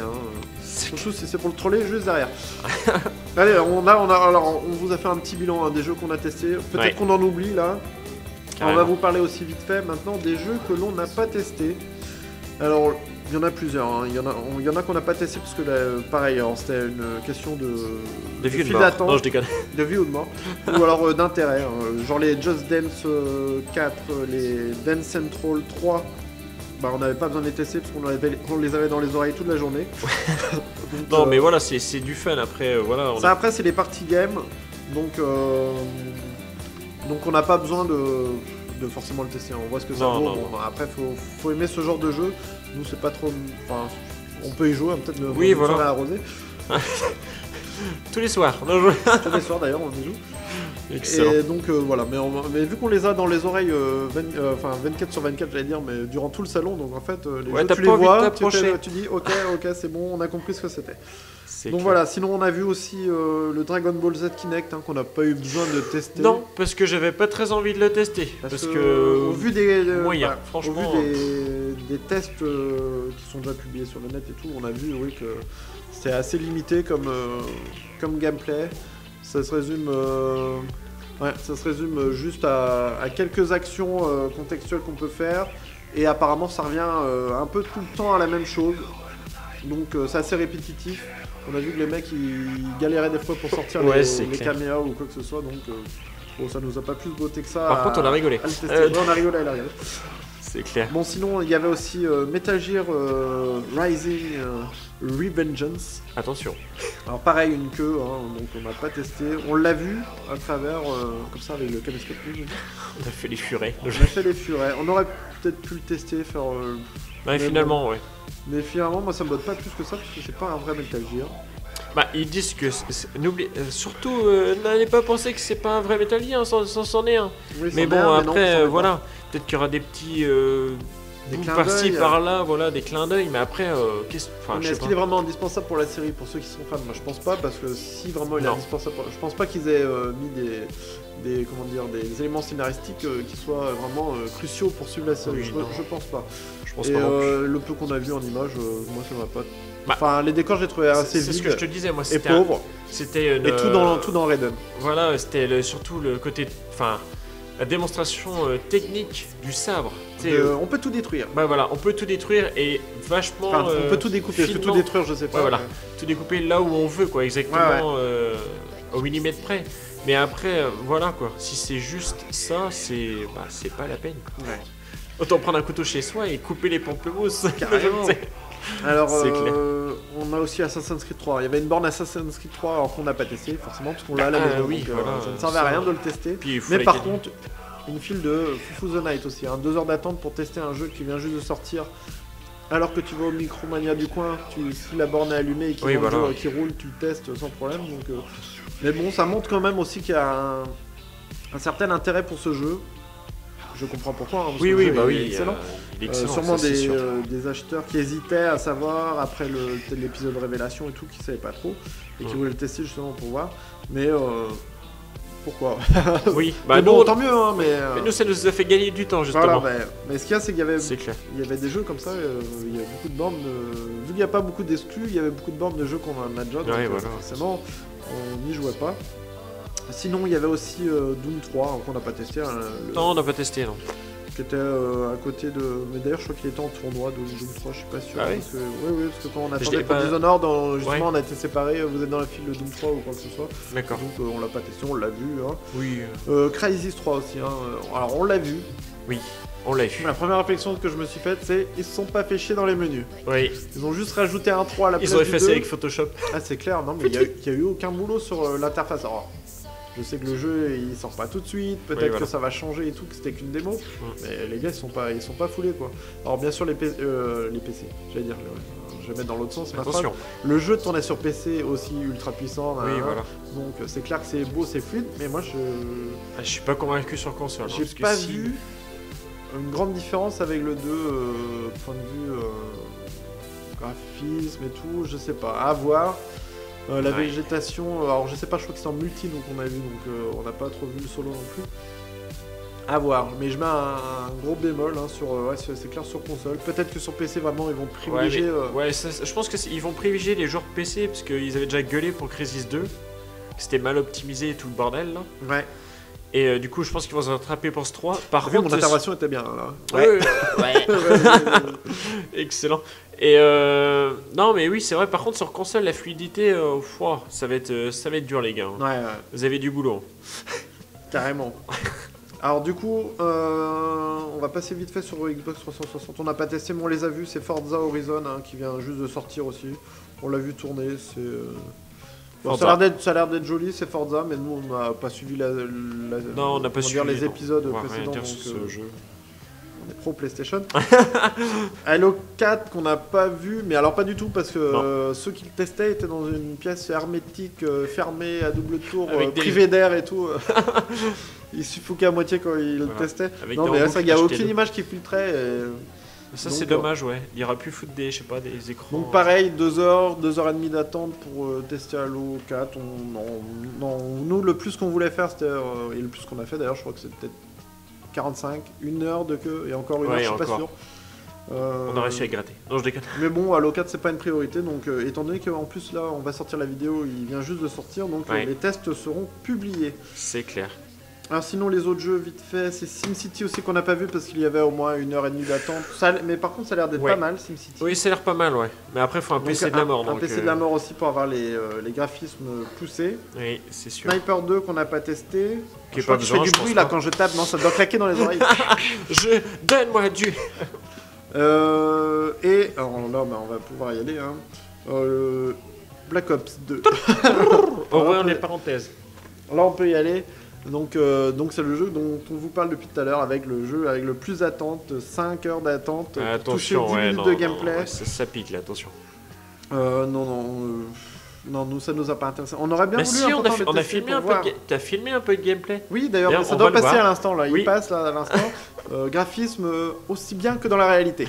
Surtout si c'est pour le troller juste derrière. Allez, alors, on vous a fait un petit bilan des jeux qu'on a testés. Peut-être Ouais. qu'on en oublie là. On va Carrément. vous parler aussi vite fait maintenant des jeux que l'on n'a pas testés. Alors, il y en a plusieurs. Hein. Il y en a qu'on n'a pas testé parce que là, pareil, alors, c'était une question de Des vieux de file mort. d'attente, Non, je déconne. de vie ou de mort, ou alors d'intérêt. Hein. Genre les Just Dance 4, les Dance Central 3. Bah, on n'avait pas besoin de les tester parce qu'on les avait dans les oreilles toute la journée. Donc, Non, mais voilà, c'est du fun après. Voilà, on ça a- après c'est les party games, donc on n'a pas besoin de forcément le tester. On voit ce que ça Non, vaut. non, Bon, après faut aimer ce genre de jeu. Nous c'est pas trop, enfin on peut y jouer, hein, peut-être Oui, on voilà. serait arrosé. tous les soirs. Non, je- Tous les soirs d'ailleurs on y joue. Excellent. Et donc voilà, mais vu qu'on les a dans les oreilles, 24 sur 24 j'allais dire, mais durant tout le salon, donc en fait les Ouais, jeux t'as tu pas les envie de vois, t'approcher. tu dis ok c'est bon, on a compris ce que c'était. C'est Donc clair. voilà, sinon on a vu aussi le Dragon Ball Z Kinect qu'on n'a pas eu besoin de tester. Non, parce que j'avais pas très envie de le tester. Parce que. au vu des moyen, franchement. au vu des tests qui sont déjà publiés sur le net et tout, on a vu oui que c'est assez limité comme gameplay. Ça se résume juste à quelques actions contextuelles qu'on peut faire et apparemment ça revient un peu tout le temps à la même chose. Donc c'est assez répétitif. On a vu que les mecs ils galéraient des fois pour sortir Ouais, les c'est clair. caméras ou quoi que ce soit, donc bon, ça nous a pas plus botté que ça. Par contre, on a rigolé. à le tester. Ouais, on a rigolé à la rigolé. C'est clair. Bon, sinon il y avait aussi Metal Gear Rising Revengeance. Attention. Alors pareil, une queue, hein, donc on n'a pas testé. On l'a vu à travers, comme ça avec le caméscope. On a fait les furets. On a fait les furets. On aurait peut-être pu le tester, faire. Ouais, Mais finalement, ouais. Mais finalement, moi ça me botte pas plus que ça parce que c'est pas un vrai Metal Gear. Bah, ils disent que. N'oublie. Surtout, n'allez pas penser que c'est pas un vrai Metal Gear, c'en est un. Oui, Mais c'en bon, est un, mais non, après, c'en est pas. voilà. Peut-être qu'il y aura des petits. Des bouts clins par-ci, d'œil. par-là, voilà, des clins d'œil. Mais après, enfin, Mais je sais est-ce pas. qu'il est vraiment indispensable pour la série, pour ceux qui sont fans? Moi je pense pas, parce que si vraiment il est Non. indispensable, je pense pas qu'ils aient mis des éléments scénaristiques qui soient vraiment cruciaux pour suivre la série. Oui, non. Je pense pas. Je pense Et pas non plus. le peu qu'on a vu en image, moi ça m'a pas. Bah, Enfin, les décors j'ai trouvé assez C'est ce vides que je te disais, moi. et C'était pauvres, C'était une, et tout dans Raiden. Voilà, c'était surtout le côté. Enfin, la démonstration technique du sabre. Tu sais, On peut tout détruire. bah voilà, on peut tout détruire et vachement. Enfin, on peut tout découper, parce que tout finement. détruire, je sais pas. Ouais, voilà. mais- Tout découper là où on veut, quoi, exactement au millimètre près. Mais après, voilà quoi. Si c'est juste ça, c'est pas la peine. Ouais. Autant prendre un couteau chez soi et couper les pamplemousses. Carrément. C'est- Alors, C'est clair. on a aussi Assassin's Creed 3. Il y avait une borne Assassin's Creed 3 alors qu'on n'a pas testé, forcément, parce qu'on l'a à la Ah, maison. oui, donc, voilà, ça ne servait à ça- rien de le tester. Puis, il faut Mais les par gagner. contre, une file de Fufu the Night aussi. 2 heures d'attente pour tester un jeu qui vient juste de sortir. Alors que tu vas au Micromania du coin, si la borne est allumée et qu'il Oui, voilà. qui roule, tu le testes sans problème. Donc, mais bon, ça montre quand même aussi qu'il y a un certain intérêt pour ce jeu. Je comprends pourquoi. Hein, parce que Oui, le oui, jeu bah est oui. excellent. Il est excellent. Sûrement ça, c'est sûr. des acheteurs qui hésitaient à savoir après l'épisode Révélation et tout, qui savaient pas trop et qui Mm. voulaient le tester justement pour voir. Mais pourquoi? Oui, bah Mais nous, bon, tant mieux, hein, mais mais nous, ça nous a fait gagner du temps, justement. voilà, mais ce qu'il y a, c'est qu'il y avait, C'est clair. il y avait des jeux comme ça, il y a beaucoup de bornes, vu qu'il n'y a pas beaucoup d'exclus, il y avait beaucoup de bornes de jeux qu'on a déjà, donc Ouais, voilà. forcément, on n'y jouait pas. Sinon, il y avait aussi Doom 3, hein, qu'on n'a pas testé, hein, Non, on n'a pas testé, non. qui était à côté de... Mais d'ailleurs, je crois qu'il était en tournoi, Doom 3, je suis pas sûr. Ah oui parce que... Oui, parce que quand on Je attendait l'ai pour pas- Dishonored, justement, Ouais. on a été séparés, vous êtes dans la file de Doom 3 ou quoi que ce soit, D'accord. donc on l'a pas testé, on l'a vu. Hein. Oui. Crysis 3 aussi, hein. Alors on l'a vu. Oui, on l'a vu. La première réflexion que je me suis faite, c'est ils se sont pas fait chier dans les menus. Oui. Ils ont juste rajouté un 3 à la place Ils ont du effacé 2. avec Photoshop. Ah c'est clair, non mais il y a eu aucun boulot sur l'interface. Alors, Je sais que le jeu il sort pas tout de suite, peut-être voilà. que ça va changer et tout, que c'était qu'une démo, mais les gars ils sont pas foulés quoi. Alors bien sûr les PC, j'allais dire, je vais mettre dans l'autre sens. Attention. Le jeu tournait sur PC aussi ultra puissant, Oui, voilà. donc c'est clair que c'est beau, c'est fluide, mais moi je suis pas convaincu sur console. J'ai pas vu une grande différence avec le 2, point de vue graphisme et tout, je sais pas, à voir. La végétation, alors je sais pas, je crois que c'est en multi donc on a vu, donc on n'a pas trop vu le solo non plus. À voir, mais je mets un gros bémol hein, sur, c'est clair sur console. Peut-être que sur PC vraiment ils vont privilégier. Je pense qu'ils vont privilégier les joueurs PC parce qu'ils avaient déjà gueulé pour Crysis 2, c'était mal optimisé et tout le bordel là. Ouais. Et du coup, je pense qu'ils vont se rattraper pour ce 3. Par contre, mon intervention était bien là. Ouais. Excellent. Et non, mais oui, c'est vrai. Par contre, sur console, la fluidité, ça va être dur, les gars. Ouais. Vous avez du boulot. Carrément. Alors du coup, on va passer vite fait sur Xbox 360. On n'a pas testé, mais on les a vus. C'est Forza Horizon hein, qui vient juste de sortir aussi. On l'a vu tourner. C'est bon, ça a l'air d'être joli, c'est Forza, mais nous on n'a pas suivi non, on n'a pas suivi les épisodes précédents. Donc, ce jeu. On est pro PlayStation. Halo 4 qu'on n'a pas vu, mais alors pas du tout parce que ceux qui le testaient étaient dans une pièce hermétique fermée à double tour, privée d'air et tout. Ils suffoquaient à moitié quand ils le testaient. Non mais il n'y a aucune image qui filtrait. Ça c'est dommage, ouais. Il n'y aura plus foutre des écrans. Donc pareil, 2 heures, 2h30 d'attente pour tester Halo 4. Nous le plus qu'on voulait faire, c'était, et le plus qu'on a fait d'ailleurs, je crois que c'était peut-être 45, 1 heure de queue, et encore 1 heure, je suis pas sûr. On a réussi à gratter. Non, je déconne. Mais bon, Halo 4 c'est pas une priorité, donc étant donné qu'en plus là on va sortir la vidéo, il vient juste de sortir, donc les tests seront publiés. C'est clair. Alors sinon les autres jeux vite fait, c'est SimCity aussi qu'on n'a pas vu parce qu'il y avait au moins 1h30 d'attente. Mais par contre ça a l'air d'être pas mal SimCity. Oui, ça a l'air pas mal, ouais. Mais après il faut un PC de la mort. Un PC de la mort aussi pour avoir les graphismes poussés. Oui, c'est sûr. Sniper 2 qu'on n'a pas testé. Je crois que je fais du bruit là quand je tape, non ça doit claquer dans les oreilles. Donne-moi du. Alors là on va pouvoir y aller. Hein. Black Ops 2. On les parenthèses. Là on peut y aller. Donc c'est le jeu dont on vous parle depuis tout à l'heure avec le jeu avec le plus d'attente, 5 heures d'attente, toucher 10 minutes de gameplay. Non, ça pique là, attention. Non, nous ça nous a pas intéressé. On aurait bien voulu si, on a filmé un peu. T'as filmé un peu de gameplay. Oui, d'ailleurs, ça doit passer à l'instant là. Il passe là à l'instant. Graphisme aussi bien que dans la réalité.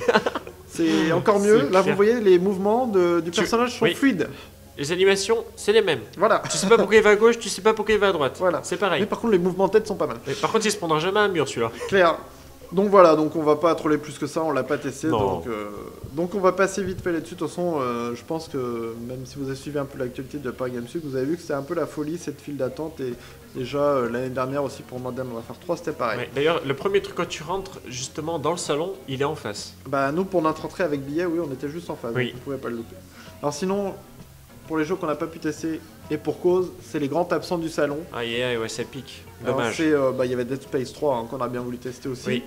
C'est encore mieux. Là, vous voyez, les mouvements du personnage sont fluides. Les animations, c'est les mêmes. Voilà. Tu sais pas pourquoi il va à gauche, tu sais pas pourquoi il va à droite. Voilà. C'est pareil. Mais par contre, les mouvements de tête sont pas mal. Mais par contre, il se prendra jamais à un mur celui-là. Clair. Donc voilà, donc on va pas troller plus que ça, on l'a pas testé. Donc on va passer vite fait là-dessus. De toute façon, je pense que même si vous avez suivi un peu l'actualité de Paris Games Week, vous avez vu que c'était un peu la folie cette file d'attente. Et déjà l'année dernière aussi pour Modern Warfare 3, c'était pareil. Ouais, d'ailleurs, le premier truc quand tu rentres justement dans le salon, il est en face. Bah nous pour notre entrée avec billet, oui, on était juste en face. Oui. Donc on pouvait pas le louper. Alors sinon, pour les jeux qu'on n'a pas pu tester, et pour cause, c'est les grands absents du salon. Ah yeah, ouais, ça pique. Dommage. Il y avait Dead Space 3 hein, qu'on a bien voulu tester aussi. Oui.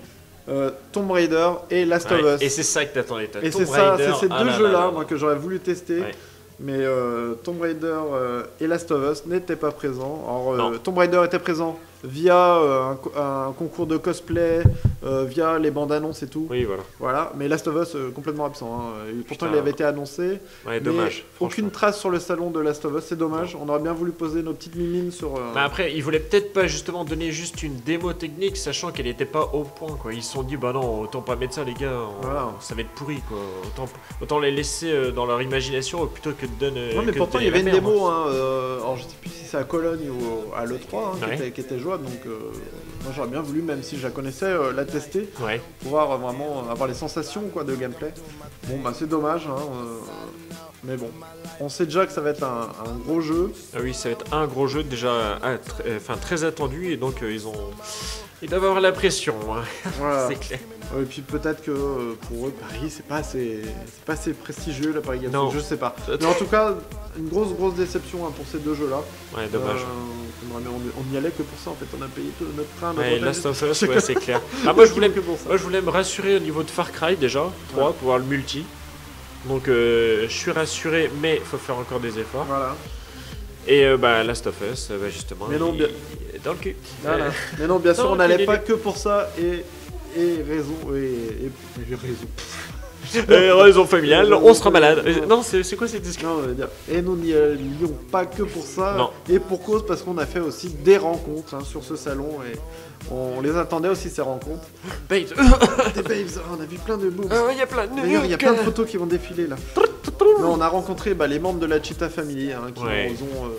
Tomb Raider et Last of Us. Et c'est ça que t'attendais. Et c'est ces deux jeux-là moi, que j'aurais voulu tester. Ouais. Mais Tomb Raider et Last of Us n'étaient pas présents. Alors, Tomb Raider était présent via un concours de cosplay, via les bandes annonces et tout. Oui, voilà. Mais Last of Us complètement absent. Hein. Pourtant, il avait été annoncé. Ouais, dommage. Aucune trace sur le salon de Last of Us, c'est dommage. On aurait bien voulu poser nos petites mimines sur. Mais après, ils voulaient peut-être pas justement donner juste une démo technique, sachant qu'elle n'était pas au point. Quoi. Ils se sont dit, bah non, autant pas mettre ça, les gars. Ça va être pourri. Quoi. Autant les laisser dans leur imagination plutôt que de donner. Non, mais pourtant, il y avait une démo. Hein, alors, je sais plus si c'est à Cologne ou à l'E3 qui était jouable. Donc, moi, j'aurais bien voulu, même si je la connaissais, la tester. Ouais. Pour voir vraiment avoir les sensations de gameplay. Bon, bah, c'est dommage. Hein, mais bon, on sait déjà que ça va être un gros jeu. Ah oui, ça va être un gros jeu déjà très attendu. Et donc, ils doivent avoir la pression. Hein. Voilà. C'est clair. Et puis peut-être que pour eux, Paris, c'est pas assez prestigieux, la Paris Games Week, je sais pas. Mais en tout cas, une grosse déception hein, pour ces deux jeux-là. Ouais, dommage. On y allait que pour ça, en fait, on a payé tout notre train. Ouais, Last of Us, ouais, c'est clair. Moi, je voulais me rassurer au niveau de Far Cry déjà, 3, pour voir le multi. Donc, je suis rassuré, mais il faut faire encore des efforts. Voilà. Et Last of Us, justement, Mais non, il est dans le cul. Voilà. Mais non, bien sûr, Non, on n'allait il est- pas que pour ça et raison Raison familiale, on sera malade. Non, c'est quoi cette discussion? Non, on va dire. Et nous n'y allions pas que pour ça. Non. Et pour cause, parce qu'on a fait aussi des rencontres sur ce salon et on les attendait aussi ces rencontres. Babes. Des babes, on a vu plein de boobs. Il y a plein de D'ailleurs, il y a plein de photos qui vont défiler là. Non, on a rencontré les membres de la Cheetah Family qui Ouais. nous ont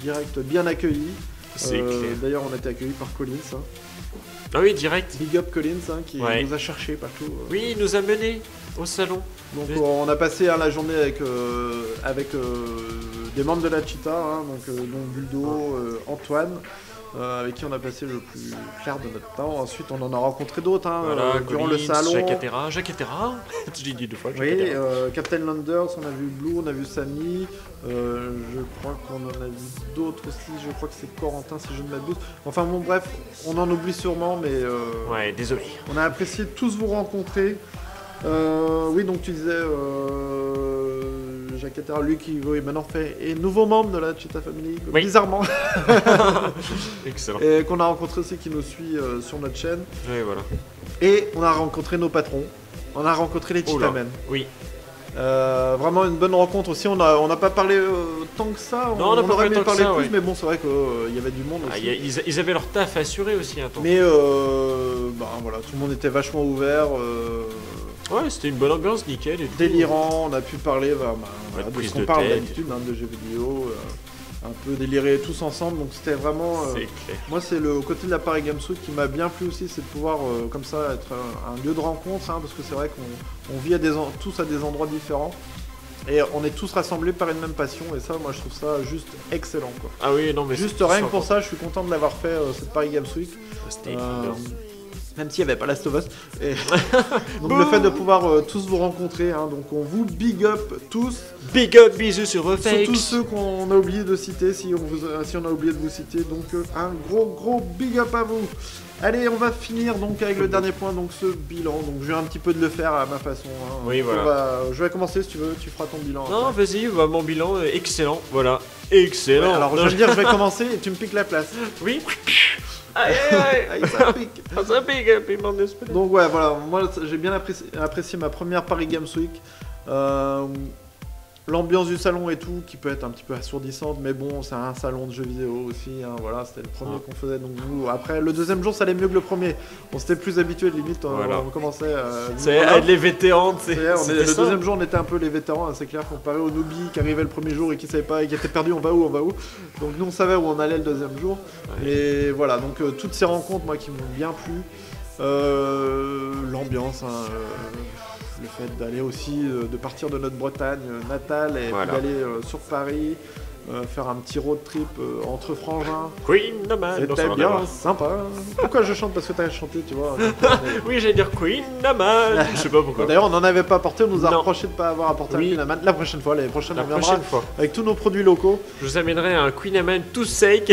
direct bien accueillis. C'est clair. D'ailleurs, on a été accueillis par Collins. Ah oui, direct. Big up Collins qui Ouais. nous a cherché partout. Oui, il nous a menés au salon. Donc on a passé la journée avec des membres de la Cheetah, dont Buldo, Antoine, avec qui on a passé le plus clair de notre temps. Ensuite on en a rencontré d'autres Voilà, durant le Collins, salon. Jacquetera. Je l'ai dit 2 fois, Oui, Jacquetera. Captain Landers, on a vu Blue, on a vu Samy, je crois qu'on en a vu d'autres aussi, je crois que c'est Corentin si je ne m'abuse. Enfin bon bref, on en oublie sûrement mais Ouais, désolé. on a apprécié de tous vous rencontrer. Oui, donc tu disais Jacques Attera, lui qui maintenant fait est nouveau membre de la Cheetah Family, Oui. bizarrement, Excellent. et qu'on a rencontré aussi qui nous suit sur notre chaîne. Ouais, voilà. Et on a rencontré nos patrons, on a rencontré les Oh Cheetah là. Men. Oui. Vraiment une bonne rencontre aussi, on n'a pas parlé tant que ça, Non, on n'a pas aurait parlé aimé tant que parler ça, plus, ouais. mais bon c'est vrai qu'il y avait du monde Ah, aussi. ils avaient leur taf assuré aussi un temps. Mais voilà, tout le monde était vachement ouvert. Ouais, c'était une bonne ambiance, nickel. Et tout. Délirant, on a pu parler de de prise ce qu'on de parle tête. d'habitude, de jeux vidéo, un peu déliré tous ensemble, donc c'était vraiment... C'est clair. moi c'est le côté de la Paris Games Week qui m'a bien plu aussi, c'est de pouvoir comme ça être un lieu de rencontre, parce que c'est vrai qu'on vit tous à des endroits différents, et on est tous rassemblés par une même passion, et ça moi je trouve ça juste excellent quoi. Ah oui, non, mais Juste c'est rien que sympa. pour ça, je suis content de l'avoir fait cette Paris Games Week. C'était Euh, bien. Même s'il n'y avait pas Last of Us. Et donc le fait de pouvoir tous vous rencontrer, donc on vous big up tous, Big up, bisous sur vos fakes. surtout ceux qu'on a oublié de citer, si on a oublié de vous citer, donc un gros big up à vous. Allez, on va finir donc avec le dernier point, donc ce bilan. Donc je vais un petit peu de le faire à ma façon. Oui, voilà. Je vais commencer si tu veux, tu feras ton bilan. Non, après. vas-y, mon bilan, excellent. Voilà. Excellent. Ouais, alors je vais te dire, je vais commencer et tu me piques la place. Oui. Aïe, aïe, Aïe, ça pique. Ah, ça pique, un piment d'espèce. Donc ouais, voilà, moi j'ai bien apprécié ma première Paris Games Week. L'ambiance du salon et tout, qui peut être un petit peu assourdissante, mais bon, c'est un salon de jeux vidéo aussi, voilà, c'était le premier qu'on faisait, donc nous, après, le deuxième jour, ça allait mieux que le premier. On s'était plus habitué, limite, Voilà. on commençait à... C'est voilà. les vétérans, C'est vrai, le deuxième jour, on était un peu les vétérans, c'est clair, comparé aux newbies qui arrivaient le premier jour et qui savaient pas, et qui étaient perdus, on va où. Donc nous, on savait où on allait le deuxième jour. Ouais. Et voilà, donc toutes ces rencontres, moi, qui m'ont bien plu. L'ambiance, le fait d'aller aussi, de partir de notre Bretagne natale et Voilà. puis d'aller sur Paris, faire un petit road trip entre frangins. Queen Naman. C'était bien sympa. Pourquoi je chante? Parce que t'as chanté, tu vois. Oui, j'allais dire Queen Naman. Je sais pas pourquoi. D'ailleurs, on n'en avait pas apporté, on nous a Non. reproché de ne pas avoir apporté Oui. un Queen Amman. La prochaine fois, l'année prochaine, La on viendra prochaine fois, avec tous nos produits locaux. je vous amènerai un Queen Naman tout sec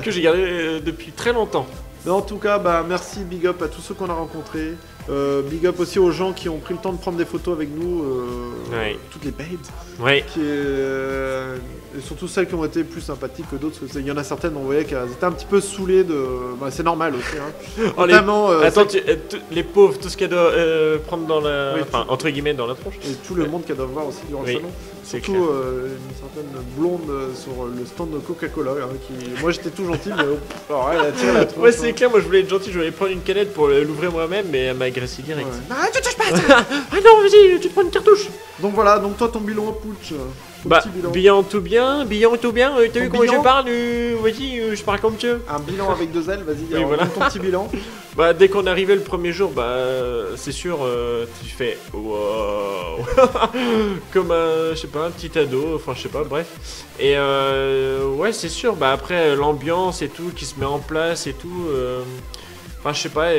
que j'ai gardé depuis très longtemps. Mais en tout cas, merci, big up à tous ceux qu'on a rencontrés. Big up aussi aux gens qui ont pris le temps de prendre des photos avec nous. Ouais. Toutes les babes. Ouais. Et surtout celles qui ont été plus sympathiques que d'autres. Parce qu'il y en a certaines, on voyait qu'elles étaient un petit peu saoulées de. C'est normal aussi. Oh, les... Notamment, Attends, les pauvres, tout ce qu'elles doivent prendre dans la. Oui, Enfin, entre guillemets, dans la tronche. et tout le monde qu'elles doivent voir aussi durant Oui, le salon. c'est Surtout clair. une certaine blonde sur le stand de Coca-Cola. Moi j'étais tout gentil, mais alors, elle a tiré la tronche. Ouais, c'est clair, moi je voulais être gentil, je voulais prendre une canette pour l'ouvrir moi-même, mais elle m'a agressé direct. Ouais. Ah, tu touches pas ça. Ah non, vas-y, tu te prends une cartouche. Donc voilà, donc toi ton bilan en Pooch. Ton Bah, petit bilan. bilan tout bien, t'as vu comment bilan je parle vas-y, je parle comme tu veux. Un bilan avec 2 L, vas-y, Oui, alors, voilà. donne ton petit bilan. Bah, dès qu'on est arrivé le premier jour, c'est sûr, tu fais wow. Comme un, je sais pas, un petit ado, enfin, je sais pas, bref. Et ouais, c'est sûr, après, l'ambiance et tout qui se met en place et tout, enfin, je sais pas,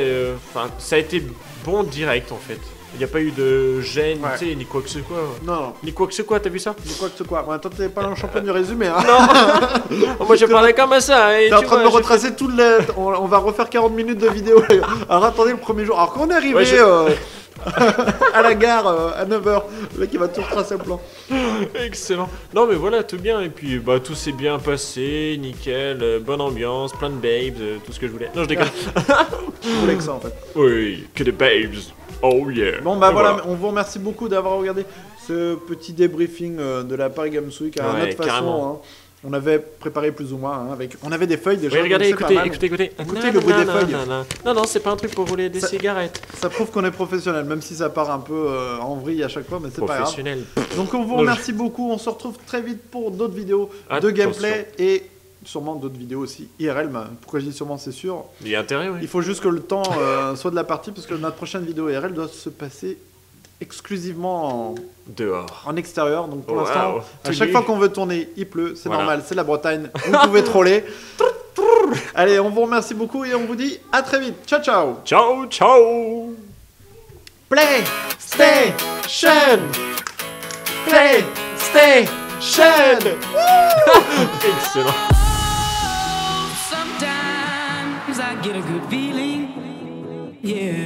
ça a été bon direct en fait. Il n'y a pas eu de gêne, Ouais. tu sais, ni quoi que ce soit. Non, Ni quoi que ce soit, t'as vu ça? dis quoi que ce soit. Bon, toi t'es pas un champion du résumé, hein. Non. Moi, je parlais comme ça. Et T'es en tu train de vois, me retracer tout le. On va refaire 40 minutes de vidéo. Alors attendez le premier jour. Alors quand on est arrivé Ouais, à la gare à 9h. Le mec, il va tout retracer le plan. Excellent. Non mais voilà, tout bien. Et puis bah tout s'est bien passé, nickel, bonne ambiance, plein de babes, tout ce que je voulais. Non, je déconne. Je voulais que ça, en fait. Oui, que des babes. Oh yeah. Bon, bah voilà, on vous remercie beaucoup d'avoir regardé ce petit débriefing de la Paris Games Week à notre façon. Hein. On avait préparé plus ou moins, hein, on avait des feuilles déjà. Oui, regardez, écoutez. Écoutez le bruit des feuilles. Non, c'est pas un truc pour rouler des cigarettes. Ça prouve qu'on est professionnel, même si ça part un peu en vrille à chaque fois, mais c'est pas grave. Professionnel. Donc on vous remercie beaucoup, on se retrouve très vite pour d'autres vidéos de gameplay et sûrement d'autres vidéos aussi IRL. Pourquoi je dis sûrement, c'est sûr. Il y a intérêt, oui. Il faut juste que le temps soit de la partie, parce que notre prochaine vidéo IRL doit se passer exclusivement dehors, en extérieur. Donc pour l'instant, à chaque nu. fois qu'on veut tourner, il pleut, c'est normal, c'est la Bretagne, vous pouvez troller. Allez, on vous remercie beaucoup et on vous dit à très vite. Ciao, ciao. Ciao, ciao. PlayStation. Excellent. Sometimes I get a good feeling, yeah.